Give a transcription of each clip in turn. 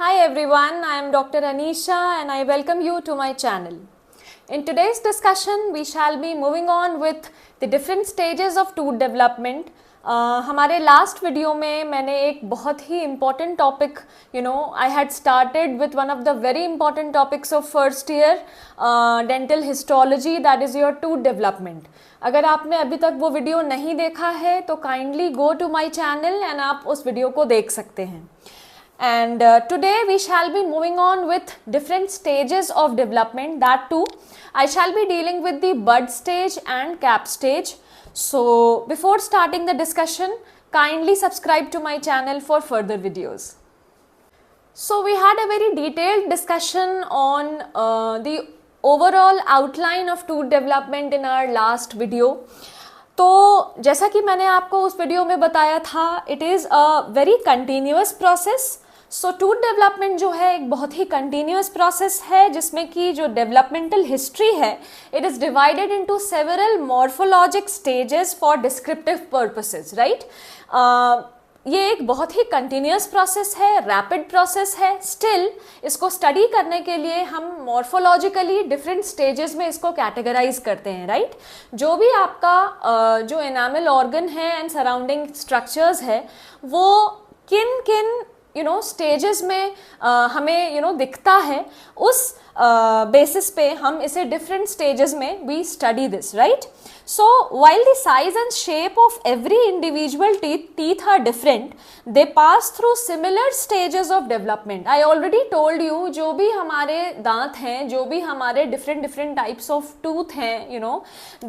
Hi everyone, I am Dr. Anisha and I welcome you to my channel. In today's discussion, we shall be moving on with the different stages of tooth development. हमारे last video में मैंने एक बहुत ही important topic I had started with one of the very important topics of first year dental histology, that is your tooth development. अगर आपने अभी तक वो वीडियो नहीं देखा है तो kindly go to my channel and आप उस वीडियो को देख सकते हैं. And today we shall be moving on with different stages of development. That too, I shall be dealing with the bud stage and cap stage. So before starting the discussion, kindly subscribe to my channel for further videos. So we had a very detailed discussion on the overall outline of tooth development in our last video. तो जैसा कि मैंने आपको उस video में बताया था, it is a very continuous process. So tooth development जो है एक बहुत ही कंटिन्यूअस प्रोसेस है जिसमें कि जो डेवलपमेंटल हिस्ट्री है it is divided into several morphologic stages for descriptive purposes, right. ये एक बहुत ही कंटिन्यूअस प्रोसेस है, रैपिड प्रोसेस है. स्टिल इसको स्टडी करने के लिए हम मॉर्फोलॉजिकली डिफरेंट स्टेजेस में इसको कैटेगराइज करते हैं, राइट. जो भी आपका जो एनामल ऑर्गन है एंड सराउंडिंग स्ट्रक्चर्स है वो किन किन स्टेजेस में हमें दिखता है, उस बेसिस पे हम इसे डिफरेंट स्टेजेस में we study this, right. So while the size and shape of every individual teeth are different, they pass through similar stages of development. I already told you जो भी हमारे दांत हैं, जो भी हमारे different types of tooth हैं,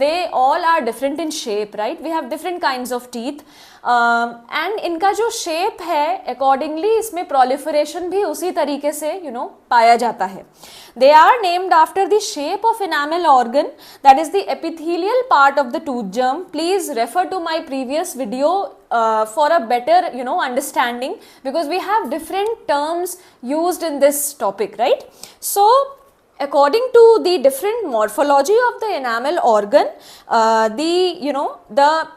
they all are different in shape, right? We have different kinds of teeth. And इनका जो shape है accordingly इसमें proliferation भी उसी तरीके से पाया जाता है. They are named after the shape of enamel organ, that is the epithelial part of the tooth germ. Please refer to my previous video for a better understanding, because we have different terms used in this topic, right. So according to the different morphology of the enamel organ, the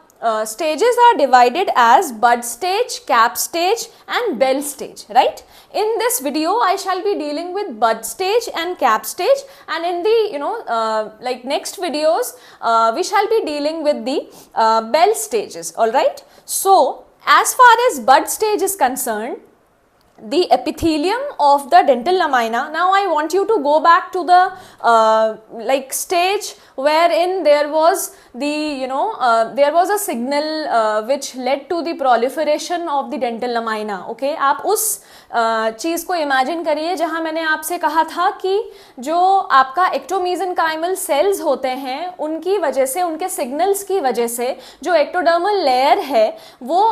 stages are divided as bud stage, cap stage and bell stage, right. In this video I shall be dealing with bud stage and cap stage, and in the like next videos we shall be dealing with the bell stages, all right. So as far as bud stage is concerned, the epithelium of the dental lamina, now I want you to go back to the like stage wherein there was the there was a signal which led to the proliferation of the dental lamina, okay. आप उस चीज़ को imagine करिए जहाँ मैंने आपसे कहा था कि जो आपका एक्टोमीसेनकाइमल सेल्स होते हैं उनकी वजह से, उनके सिग्नल्स की वजह से जो एक्टोडर्मल लेयर है वो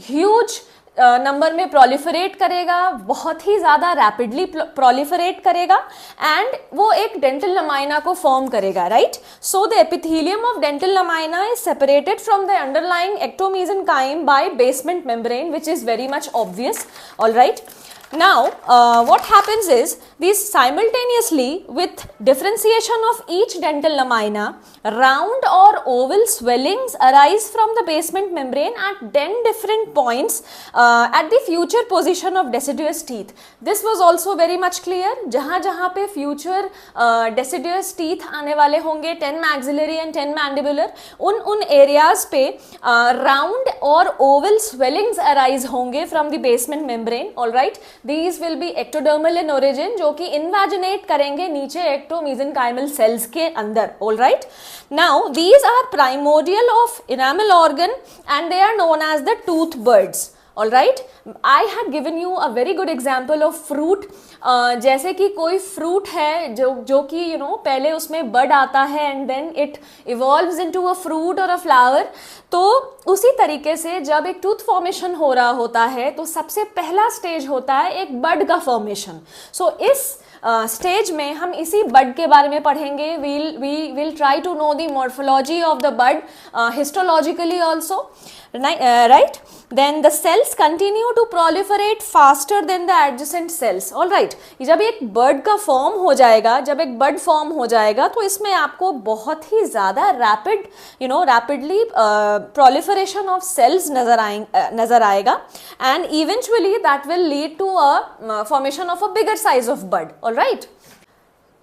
ह्यूज नंबर में प्रोलिफरेट करेगा, बहुत ही ज़्यादा रैपिडली प्रोलिफरेट करेगा एंड वो एक डेंटल लमाइना को फॉर्म करेगा, right. So the epithelium of dental lamina is separated from the underlying ectomesenchyme by basement membrane, which is very much obvious, all right. Now what happens is these simultaneously with differentiation of each dental lamina, round or oval swellings arise from the basement membrane at 10 different points at the future position of deciduous teeth. This was also very much clear. जहाँ जहाँ पे future deciduous teeth आने वाले होंगे, 10 maxillary and 10 mandibular, उन areas पे round or oval swellings arise होंगे from the basement membrane, all right. These will be ectodermal in origin, जो कि invaginate करेंगे नीचे ectomesenchymal cells के अंदर, all right. Now these are primordial of enamel organ and they are known as the tooth buds, all right. I had given you a very good example of fruit. जैसे कि कोई fruit है जो कि पहले उसमें बड आता है and then it evolves into a fruit और अ फ्लावर. तो उसी तरीके से जब एक टूथ फॉर्मेशन हो रहा होता है तो सबसे पहला स्टेज होता है एक बड का फॉर्मेशन. सो इस स्टेज में हम इसी बड के बारे में पढ़ेंगे. We will try to know the morphology of the bud histologically also. right? Then the cells continue to proliferate faster than the adjacent cells. All right, जब एक बर्ड का फॉर्म हो जाएगा, जब एक बर्ड फॉर्म हो जाएगा तो इसमें आपको बहुत ही ज़्यादा रैपिडली proliferation of cells नज़र आएगा, and eventually that will lead to a formation of a bigger size of bud. All right.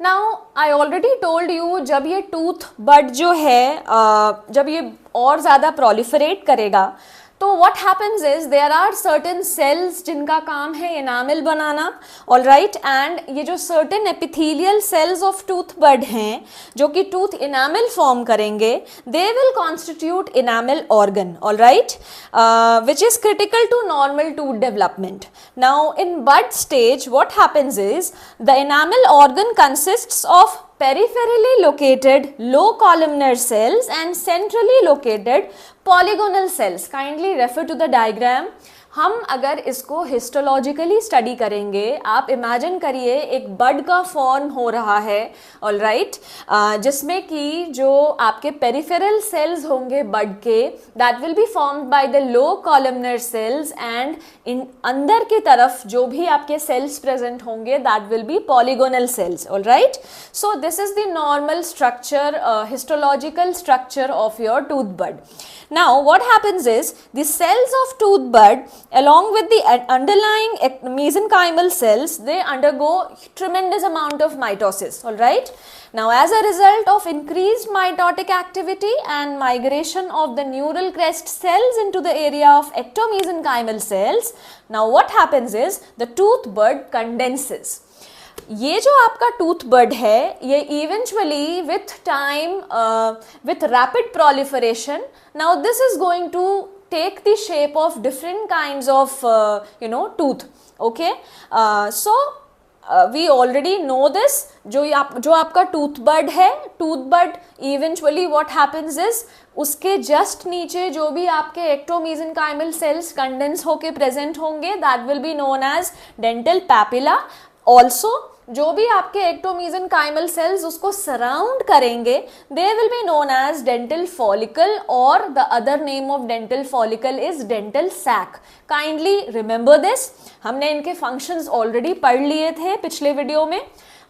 Now I already told you जब ये टूथ बड जो है जब ये और ज़्यादा proliferate करेगा तो what happens is there are certain cells जिनका काम है enamel banana, all right, and ये जो certain epithelial cells of tooth bud हैं जो कि tooth enamel form करेंगे, they will constitute enamel organ, all right, which is critical to normal tooth development. Now in bud stage what happens is the enamel organ consists of peripherally located low columnar cells and centrally located polygonal cells. Kindly refer to the diagram. हम अगर इसको histologically study करेंगे, आप imagine करिए एक बड का form हो रहा है, ऑल राइट, जिसमें कि जो आपके पेरिफेरल सेल्स होंगे बड के, that will be formed by the low columnar cells, and in अंदर की तरफ जो भी आपके सेल्स प्रेजेंट होंगे that will be polygonal cells, all right. So this is the normal structure, histological structure of your tooth bud. Now what happens is the cells of tooth bud along with the underlying mesenchymal cells, they undergo tremendous amount of mitosis, all right. Now as a result of increased mitotic activity and migration of the neural crest cells into the area of ectomesenchymal cells, now what happens is the tooth bud condenses. ये जो आपका tooth bud है ये eventually with time with rapid proliferation, now this is going to take the shape of different kinds of tooth. Okay, so we already know this. जो आपका tooth bud है, tooth bud eventually what happens is उसके just नीचे जो भी आपके ectomesenchymal cells condense होके present होंगे that will be known as dental papilla. Also जो भी आपके एक्टोमेसेनकाइमल सेल्स उसको सराउंड करेंगे they will be known as dental follicle, और the other name of dental follicle is dental sac. Kindly remember this. हमने इनके functions already पढ़ लिए थे पिछले वीडियो में.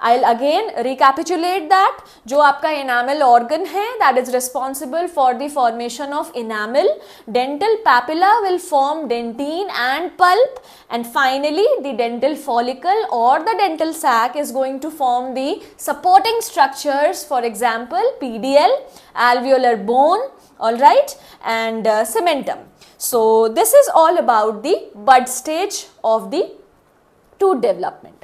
I'll again recapitulate that. जो आपका enamel organ है that is responsible for the formation of enamel. Dental papilla will form dentine and pulp, and finally the dental follicle or the dental sac is going to form the supporting structures, for example PDL, alveolar bone, all right, and cementum. So this is all about the bud stage of the tooth development.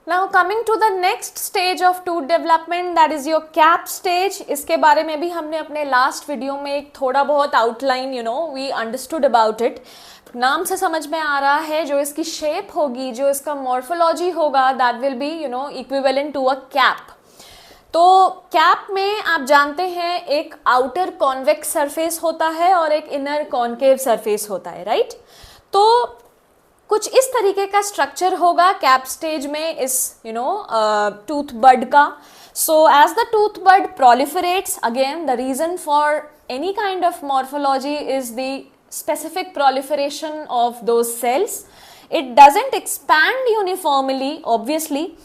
Now coming to the next stage of tooth development, that is your cap stage. इसके बारे में भी हमने अपने last video में एक थोड़ा बहुत outline we understood about it. नाम से समझ में आ रहा है जो इसकी शेप होगी, जो इसका मॉर्फोलॉजी होगा that will be equivalent to a cap. तो कैप में आप जानते हैं एक आउटर कॉन्वेक्स सरफेस होता है और एक इनर कॉन्केव सरफेस होता है, राइट. तो कुछ इस तरीके का स्ट्रक्चर होगा कैप स्टेज में इस टूथ बड का. So as the tooth bud proliferates, again the reason for any kind of morphology is the specific proliferation of those cells. It doesn't expand uniformly obviously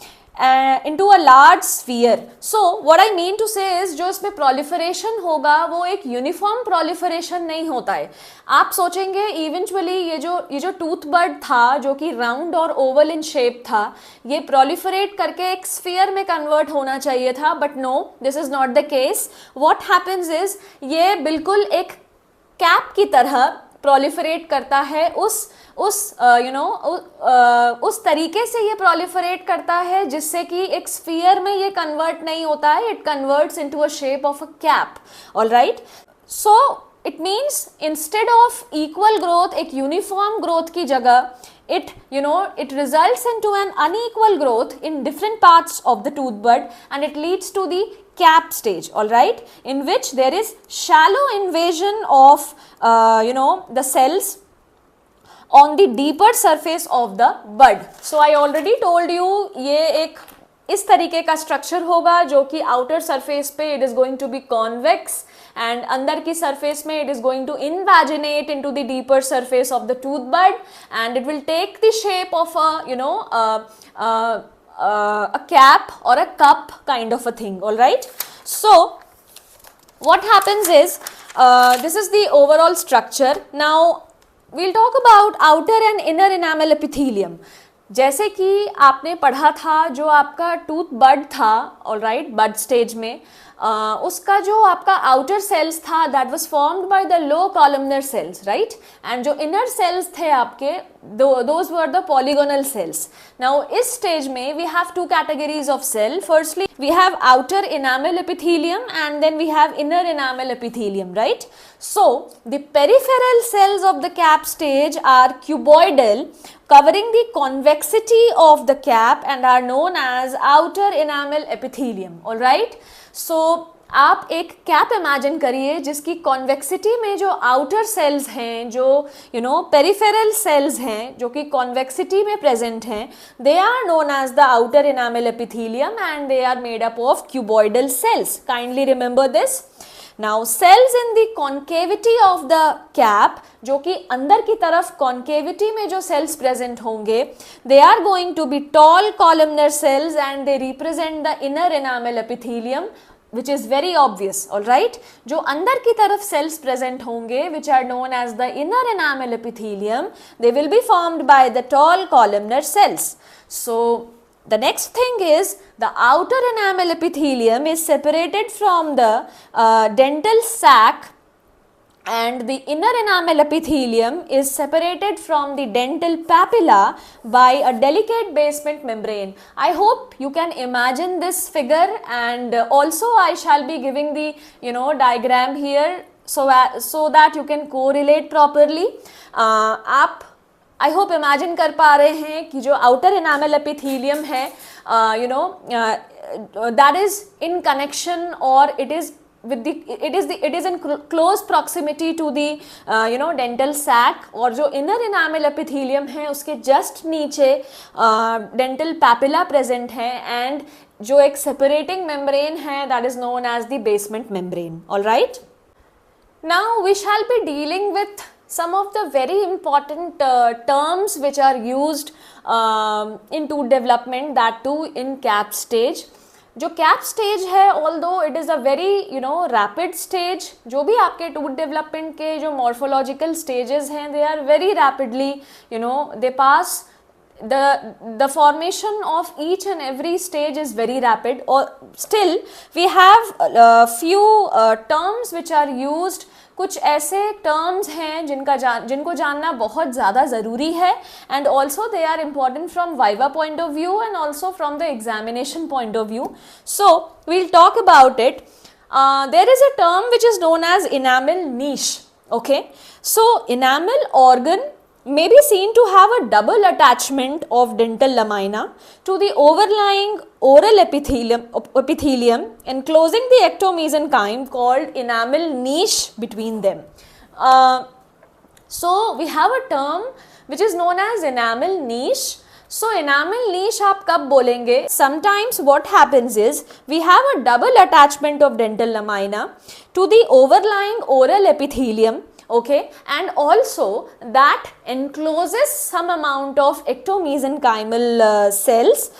into a large sphere. So what I mean to say is जो इसमें proliferation होगा वो एक uniform proliferation नहीं होता है. आप सोचेंगे eventually ये जो tooth bud था जो कि round और oval in shape था, ये proliferate करके एक sphere में convert होना चाहिए था, but no, this is not the case. What happens is ये बिल्कुल एक cap की तरह proliferate करता है. उस तरीके से ये proliferate करता है जिससे कि एक स्फीयर में ये कन्वर्ट नहीं होता है. It converts into a shape of a cap, all right. So it means instead of equal growth, एक यूनिफॉर्म ग्रोथ की जगह it results into an unequal growth in different parts of the tooth bud, and it leads to the cap stage, all right, in which there is shallow invasion of the cells on the deeper surface of the bud. So I already told you ये एक इस तरीके का structure होगा जो कि outer surface पे it is going to be convex and अंदर की सरफेस में it is going to invaginate into the deeper surface of the tooth bud and it will take the shape of a cap or a cup kind of a thing. All right, so what happens is this is the overall structure. Now we'll talk about outer and inner enamel epithelium. जैसे कि आपने पढ़ा था जो आपका tooth बड था, all right, बड stage में उसका जो आपका आउटर सेल्स था that was formed by the low columnar cells, right, and जो इनर सेल्स थे आपके those were the polygonal cells. Now इस स्टेज में we have two categories of cell. Firstly we have outer enamel epithelium and then we have inner enamel epithelium, right? So the peripheral cells of the cap stage are cuboidal, covering the convexity of the cap and are known as outer enamel epithelium. All right, so आप एक cap imagine करिए जिसकी convexity में जो outer sales हैं, जो peripheral sales हैं जो कि कॉन्वेक्सिटी में प्रेजेंट हैं, they are known as the outer enamel epithelium and they are made up of cuboidal cells. Kindly remember this. Now cells in the concavity of the cap, जो कि अंदर की तरफ कॉन्केविटी में जो सेल्स प्रेजेंट होंगे, they are going to be tall columnar cells and they represent the inner enamel epithelium, which is very obvious. All right, जो अंदर की तरफ cells present होंगे which are known as the inner enamel epithelium, they will be formed by the tall columnar cells. So the next thing is the outer enamel epithelium is separated from the dental sac and the inner enamel epithelium is separated from the dental papilla by a delicate basement membrane. I hope you can imagine this figure, and also I shall be giving the diagram here so that you can correlate properly. आप I hope imagine कर पा रहे हैं कि जो outer enamel epithelium है that is in connection और it is in close proximity to the dental sac, और जो inner enamel epithelium है उसके just नीचे dental papilla present है and जो एक separating membrane है that is known as the basement membrane. All right, now we shall be dealing with some of the very important terms which are used in tooth development, that too in cap stage. जो cap stage है, although it is a very rapid stage, जो भी आपके tooth development के जो morphological stages हैं they are very rapidly they pass the formation of each and every stage is very rapid, or still we have few terms which are used. कुछ ऐसे terms हैं जिनको जानना बहुत ज़्यादा ज़रूरी है, and also they are important from viva point of view and also from the examination point of view. So we'll talk about it. There is a term which is known as enamel niche. Okay, so enamel organ may be seen to have a double attachment of dental lamina to the overlying oral epithelium enclosing the ectomesenchyme called enamel niche between them. So we have a term which is known as enamel niche. So enamel niche आप कब बोलेंगे? Sometimes what happens is we have a double attachment of dental lamina to the overlying oral epithelium, okay, and also that encloses some amount of ectomesenchymal cells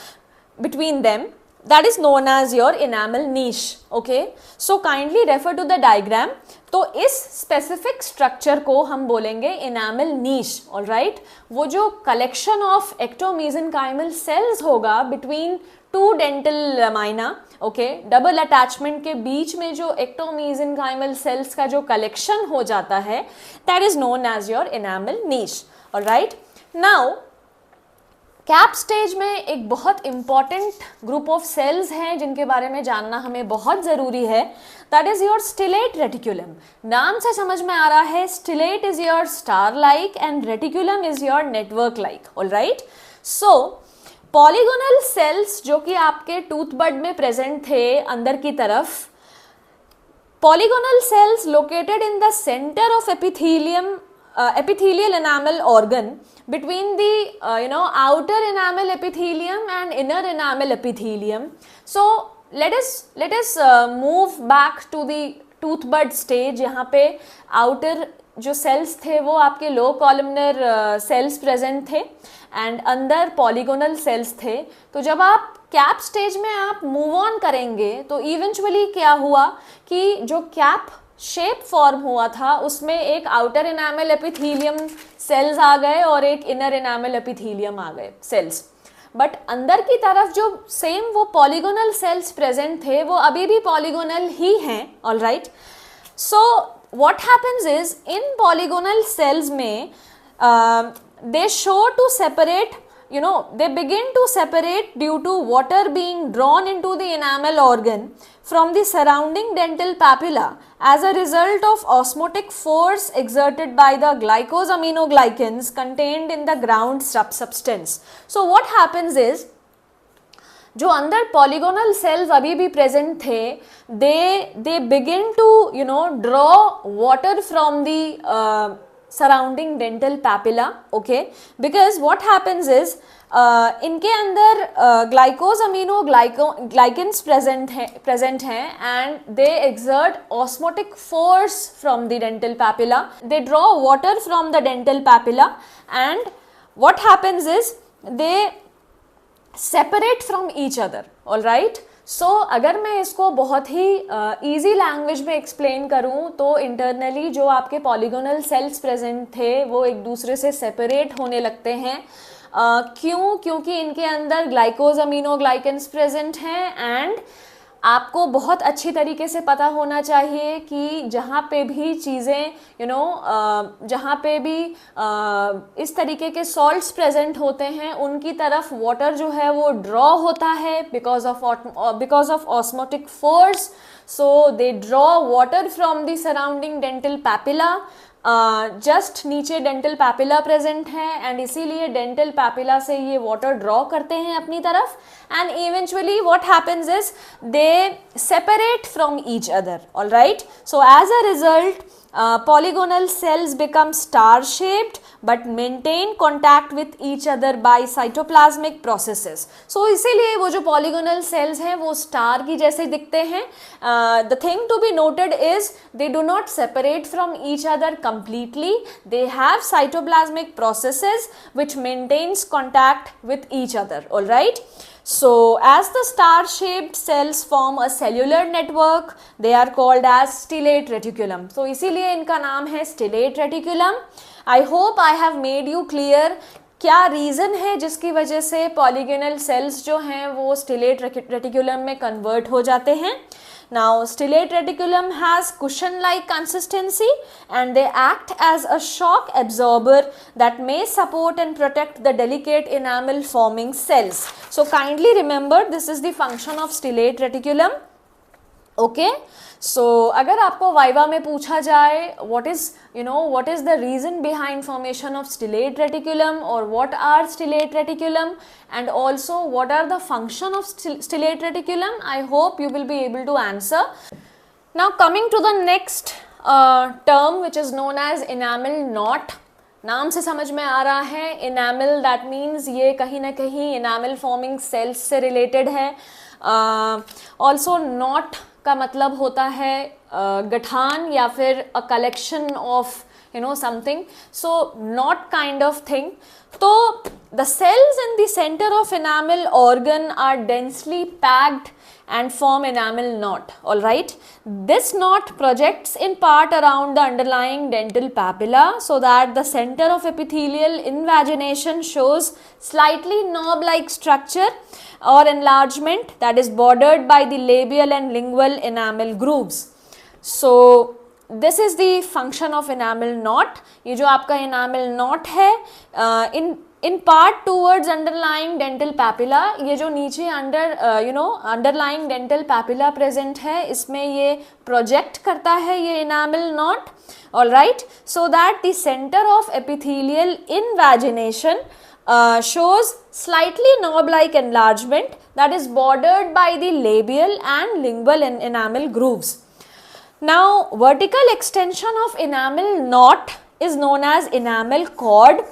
between them, that is known as your enamel niche. Okay, so kindly refer to the diagram. तो इस specific structure को हम बोलेंगे enamel niche. All right, वो जो collection of एक्टोमेसेनकाइमल sales होगा between two dental lamina, okay, double attachment के बीच में जो एक्टोमेसेनकाइमल सेल्स का जो कलेक्शन हो जाता है, that is known as your enamel niche. All right, now cap stage में एक बहुत इंपॉर्टेंट ग्रुप ऑफ सेल्स हैं जिनके बारे में जानना हमें बहुत ज़रूरी है. That is your stellate reticulum. नाम से समझ में आ रहा है, stellate is your star like and reticulum is your network like. All right, so polygonal cells जो कि आपके टूथ बड में प्रेजेंट थे अंदर की तरफ, polygonal cells located in the centre of epithelium epithelial enamel organ between the outer enamel epithelium and inner enamel epithelium. So let us move back to the tooth bud stage. यहाँ पे outer जो sales थे वो आपके लो columnar cells present थे and अंदर polygonal sales थे. तो जब आप कैप स्टेज में आप मूव ऑन करेंगे तो इवेंचुअली क्या हुआ कि जो कैप शेप फॉर्म हुआ था उसमें एक आउटर एनामल एपिथेलियम सेल्स आ गए और एक इनर एनामल एपिथेलियम आ गए सेल्स. बट अंदर की तरफ जो सेम वो पॉलीगोनल सेल्स प्रेजेंट थे वो अभी भी पॉलीगोनल ही हैं. All right. So what happens is in polygonal cells में they show to separate, they begin to separate due to water being drawn into the enamel organ from the surrounding dental papilla as a result of osmotic force exerted by the glycosaminoglycans contained in the ground substance. So what happens is जो अंदर polygonal sales अभी भी present थे they begin to draw water from the surrounding dental papilla. Okay, because what happens is इनके अंदर glycosaminoglycans present हैं and they exert osmotic force from the dental papilla. They draw water from the dental papilla and what happens is they separate from each other. All right. So अगर मैं इसको बहुत ही easy language में explain करूँ तो internally जो आपके पॉलीगोनल सेल्स प्रेजेंट थे वो एक दूसरे से सेपरेट होने लगते हैं. क्योंकि इनके अंदर ग्लाइकोसामिनोग्लाइकेंस प्रेजेंट हैं एंड आपको बहुत अच्छी तरीके से पता होना चाहिए कि जहाँ पे भी चीज़ें जहाँ पे भी इस तरीके के सॉल्ट्स प्रेजेंट होते हैं उनकी तरफ वाटर जो है वो ड्रॉ होता है because of osmotic force. So they draw water from the surrounding dental papilla. Just नीचे डेंटल पैपिला प्रेजेंट है एंड इसीलिए डेंटल पैपिला से ये वाटर ड्रॉ करते हैं अपनी तरफ and eventually what happens is they separate from each other. All right. So as a result polygonal cells become star shaped but maintain contact with each other by cytoplasmic processes. So इसीलिए वो जो polygonal cells हैं वो star की जैसे दिखते हैं. The thing to be noted is they do not separate from each other completely. They have cytoplasmic processes which maintains contact with each other. All right. So as the star shaped cells form a cellular network they are called as stellate reticulum. So इसीलिए इनका नाम है stellate reticulum. I hope I have made you clear क्या reason है जिसकी वजह से polygonal cells जो हैं वो stellate reticulum में कन्वर्ट हो जाते हैं. Now stellate reticulum has cushion-like consistency and they act as a shock absorber that may support and protect the delicate enamel forming cells. So kindly remember this is the function of stellate reticulum. Okay. So अगर आपको viva में पूछा जाए what is the reason behind formation of stellate reticulum or what are stellate reticulum and also what are the function of stellate reticulum, I hope you will be able to answer. Now coming to the next term which is known as enamel knot. नाम से समझ में आ रहा है enamel, that means ये कहीं ना कहीं enamel forming cells से related है. Also knot का मतलब होता है गठान या फिर a collection of something. So knot kind of thing. तो the cells in the center of enamel organ are densely packed and form enamel knot. All right. This knot projects in part around the underlying dental papilla so that the center of epithelial invagination shows slightly knob-like structure or enlargement that is bordered by the labial and lingual enamel grooves. So this is the function of enamel knot. ये जो आपका enamel knot है in part towards underlying dental papilla, ये जो नीचे underlying dental papilla present है इसमें ये project करता है ये enamel knot. All right. So that the center of epithelial invagination shows slightly knob-like enlargement that is bordered by the labial and lingual enamel grooves. Now vertical extension of enamel knot is known as enamel cord.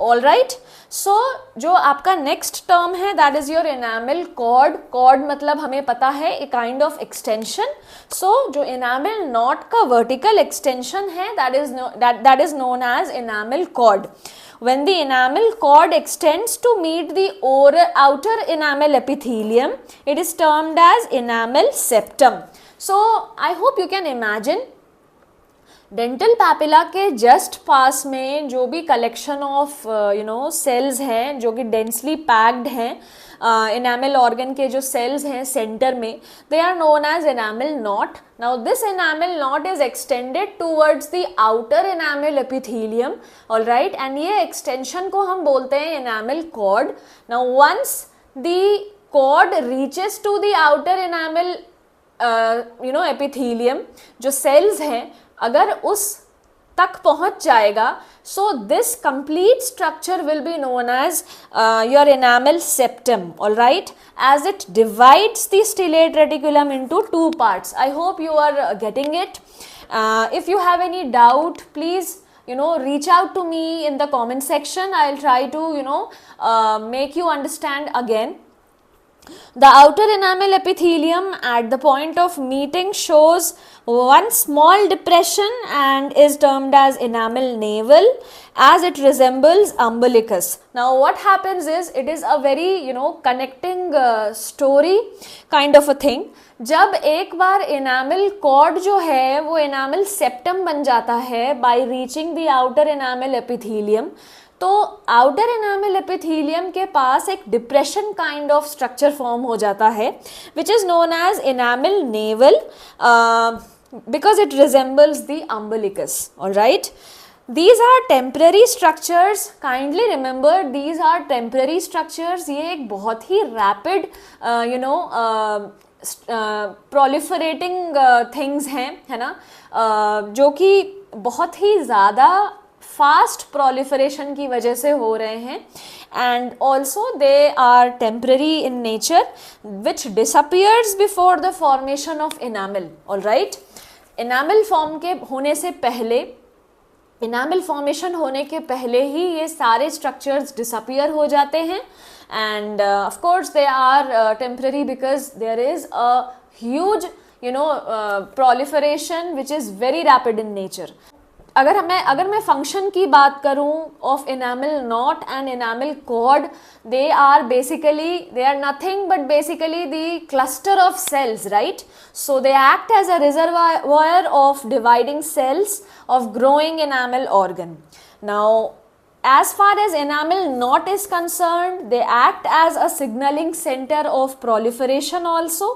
All right, so जो आपका next term है that is your enamel cord. Cord मतलब हमें पता है a kind of extension. So जो enamel knot का vertical extension है that is known as enamel cord. When the enamel cord extends to meet the outer enamel epithelium, it is termed as enamel septum. So I hope you can imagine dental papilla के just पास में जो भी collection of cells हैं जो कि densely packed हैं, enamel organ के जो सेल्स हैं सेंटर में, they are known as enamel knot. Now this enamel knot is extended towards the outer enamel epithelium, all right, and ये एक्सटेंशन को हम बोलते हैं enamel cord. Now once the cord reaches to the outer enamel epithelium, जो sales हैं अगर उस तक पहुंच जाएगा, so this complete structure will be known as your enamel septum, all right, as it divides the stellate reticulum into 2 parts. I hope you are getting it. If you have any doubt, please reach out to me in the comment section. I'll try to make you understand again. The outer enamel epithelium at the point of meeting shows one small depression and is termed as enamel navel, as it resembles umbilicus. Now what happens is, it is a very connecting story kind of a thing. जब एक बार enamel cord जो है वो enamel septum बन जाता है by reaching the outer enamel epithelium, तो outer enamel epithelium के पास एक depression kind of structure form हो जाता है which is known as enamel navel, because it resembles the umbilicus, all right. These are temporary structures. Kindly remember, these are temporary structures. ये एक बहुत ही rapid proliferating things हैं, है ना, जो कि बहुत ही ज़्यादा फास्ट प्रोलिफरेशन की वजह से हो रहे हैं, and also they are temporary in nature which disappears before the formation of enamel, all right. Enamel form के होने से पहले, एनामल फॉर्मेशन होने के पहले ही ये सारे स्ट्रक्चर्स डिसअपियर हो जाते हैं, and of course they are temporary because there is a huge proliferation which is very rapid in nature. अगर मैं फंक्शन की बात करूं of enamel knot and enamel cord, they are nothing but basically the cluster of cells, right. So they act as a reservoir of dividing cells of growing enamel organ. Now as far as enamel knot is concerned, they act as a signaling center of proliferation also,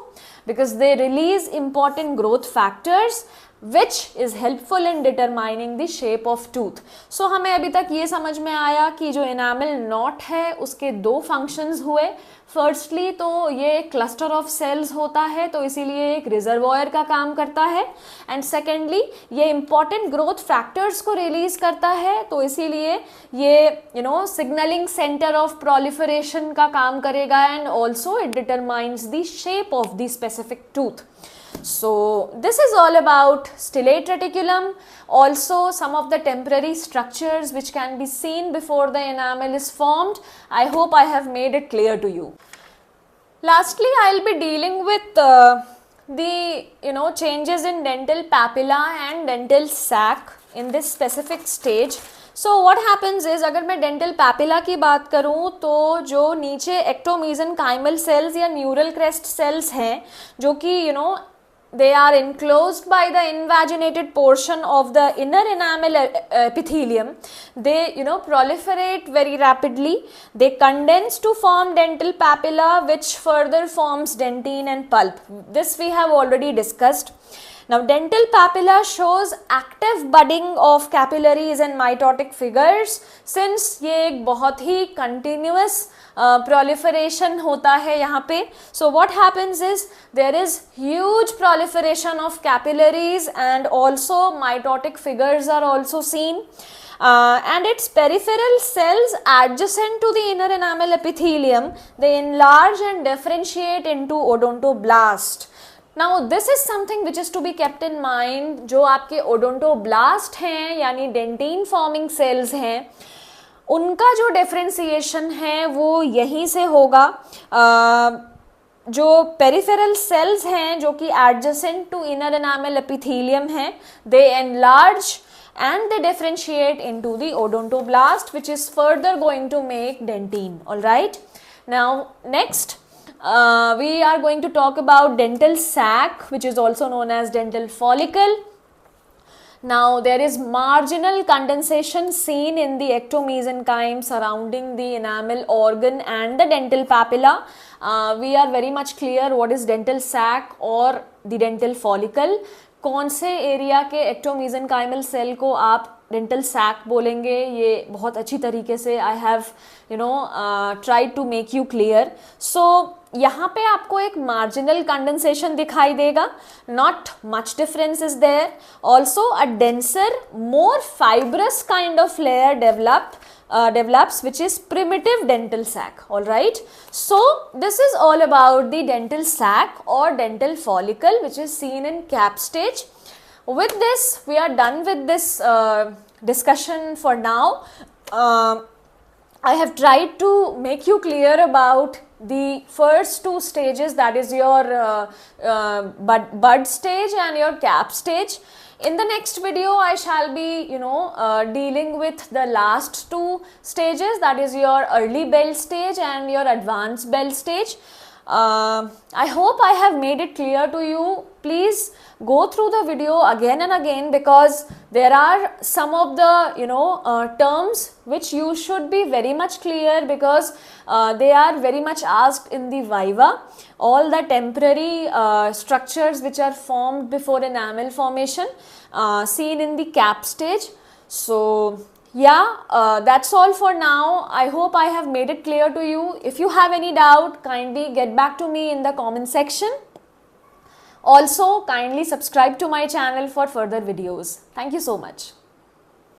because they release important growth factors which is helpful in determining the shape of tooth. So हमें अभी तक ये समझ में आया कि जो enamel knot है उसके 2 functions हुए. फर्स्टली तो ये क्लस्टर ऑफ सेल्स होता है, तो इसीलिए एक रिजर्वॉयर का काम करता है, एंड सेकेंडली ये इंपॉर्टेंट ग्रोथ फैक्टर्स को रिलीज करता है, तो इसीलिए ये सिग्नलिंग सेंटर ऑफ प्रोलिफरेशन का काम करेगा, and also it determines the shape of the specific tooth. So this is all about stellate reticulum, also some of the temporary structures which can be seen before the enamel is formed. I hope I have made it clear to you. Lastly, I will be dealing with the changes in dental papilla and dental sac in this specific stage. So what happens is, अगर मैं dental papilla की बात करूँ तो जो नीचे एक्टोमीजनकाइमल sales या neural crest sales हैं जो कि they are enclosed by the invaginated portion of the inner enamel epithelium. They proliferate very rapidly. They condense to form dental papilla, which further forms dentine and pulp. This we have already discussed. Now dental papilla shows active budding of capillaries and mitotic figures. Since ये एक बहुत ही continuous proliferation होता है यहाँ पे, so what happens is there is huge proliferation of capillaries and also mitotic figures are also seen, and its peripheral cells adjacent to the inner enamel epithelium, they enlarge and differentiate into odontoblast. Now this is something which is to be kept in mind. जो आपके odontoblast हैं यानी dentin forming sales हैं, उनका जो differentiation है वो यहीं से होगा. जो पेरिफेरल सेल्स हैं जो कि adjacent to inner enamel epithelium हैं, they enlarge and they differentiate into the odontoblast, which is further going to make dentine. All right, now next we are going to talk about dental sac, which is also known as dental follicle. Now there is marginal condensation seen in the ectomesenchyme surrounding the enamel organ and the dental papilla. We are very much clear what is dental sac or the dental follicle. कौन से area के एक्टोमीसेंकाइमल cell को आप dental sac बोलेंगे, ये बहुत अच्छी तरीके से I have tried to make you clear. So यहाँ पे आपको एक मार्जिनल कंडेंसेशन दिखाई देगा, not much difference is there. Also a denser more fibrous kind of layer develops, which is primitive dental sac. All right, so this is all about the dental sac or dental follicle, which is seen in cap stage. With this we are done with this discussion for now. I have tried to make you clear about the first two stages, that is your bud stage and your cap stage. In the next video I shall be dealing with the last two stages, that is your early bell stage and your advanced bell stage. I hope I have made it clear to you. Please go through the video again and again, because there are some of the terms which you should be very much clear, because they are very much asked in the viva. All the temporary structures which are formed before enamel formation seen in the cap stage. So yeah, that's all for now. I hope I have made it clear to you. If you have any doubt, kindly get back to me in the comment section. Also, kindly subscribe to my channel for further videos. Thank you so much.